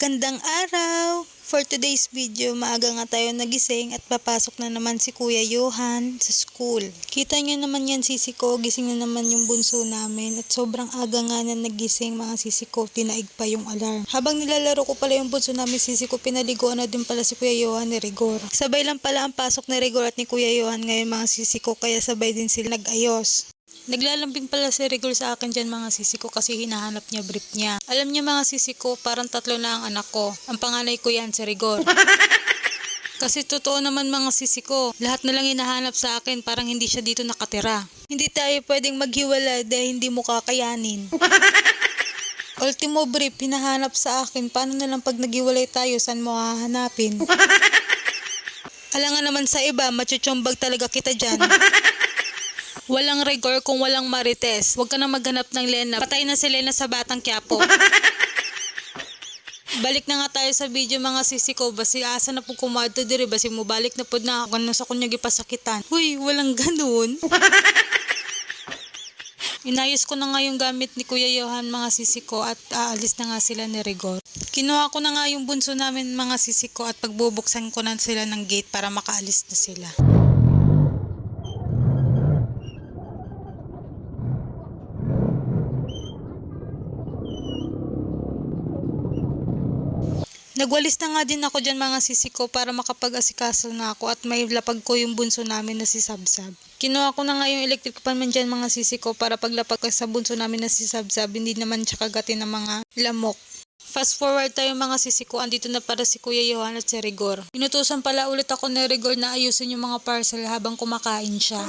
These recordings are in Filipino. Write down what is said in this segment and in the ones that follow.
Magandang araw! For today's video, maaga nga tayo nagising at papasok na naman si Kuya Johan sa school. Kita niyo naman yan sisi ko, gising na naman yung bunso namin at sobrang aga nga na nagising mga sisi ko, tinaig pa yung alarm. Habang nilalaro ko pala yung bunso namin sisi ko, pinaliguan na din pala si Kuya Johan ni Rigor. Sabay lang pala ang pasok ni Rigor at ni Kuya Johan ngayon mga sisi ko, kaya sabay din sila nag-ayos. Naglalambing pala si Rigor sa akin dyan mga sisi ko kasi hinahanap niya brief niya. Alam niya mga sisi ko, parang 3 na ang anak ko. Ang panganay ko yan si Rigor. Kasi totoo naman mga sisi ko, lahat na lang hinahanap sa akin, parang hindi siya dito nakatira. Hindi tayo pwedeng maghiwalay dahil hindi mo kakayanin. Ultimo brief, hinahanap sa akin, paano na lang pag naghiwalay tayo, saan mo hahanapin? Alangan naman sa iba, machuchumbag talaga kita dyan. Walang Rigor kung walang Marites. Huwag ka na maghanap ng Lena. Patay na si Lena sa Batang Quiapo. Balik na nga tayo sa video mga sisi ko. Basi asa na po kumadto diri. Basi mo balik na po na ako. Ganun sa kunya gipasakitan. Huy, walang ganun. Inayos ko na nga yung gamit ni Kuya Johan mga sisi ko at aalis na nga sila ni Rigor. Kinuha ko na nga yung bunso namin mga sisi ko at pagbubuksan ko na sila ng gate para makaalis na sila. Nagwalis na nga din ako dyan mga sisi ko para makapag-asikaso na ako at may lapag ko yung bunso namin na si Sabsab. Kinuha ko na nga yung electric pan man dyan mga sisi ko para paglapag ko sa bunso namin na si Sabsab, hindi naman siya kagatin ng mga lamok. Fast forward tayo mga sisi ko, andito na para si Kuya Johan at si Rigor. Inutusan pala ulit ako ni Rigor na ayusin yung mga parcel habang kumakain siya.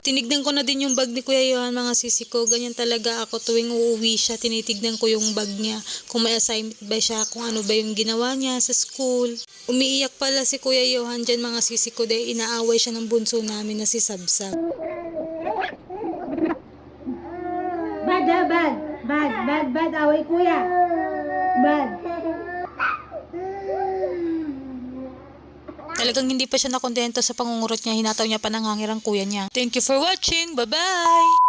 Tinignan ko na din yung bag ni Kuya Johan mga sisi ko. Ganyan talaga ako tuwing uuwi siya. Tinitignan ko yung bag niya. Kung may assignment ba siya, kung ano ba yung ginawa niya sa school. Umiiyak pala si Kuya Johan dyan mga sisi ko dahil inaaway siya ng bunso namin na si Sabsab. Bad ha, bad. Bad, away kuya. Bad. Talagang hindi pa siya nakontento sa pangungurot niya. Hinataw niya pa nangangirang kuya niya. Thank you for watching. Bye-bye!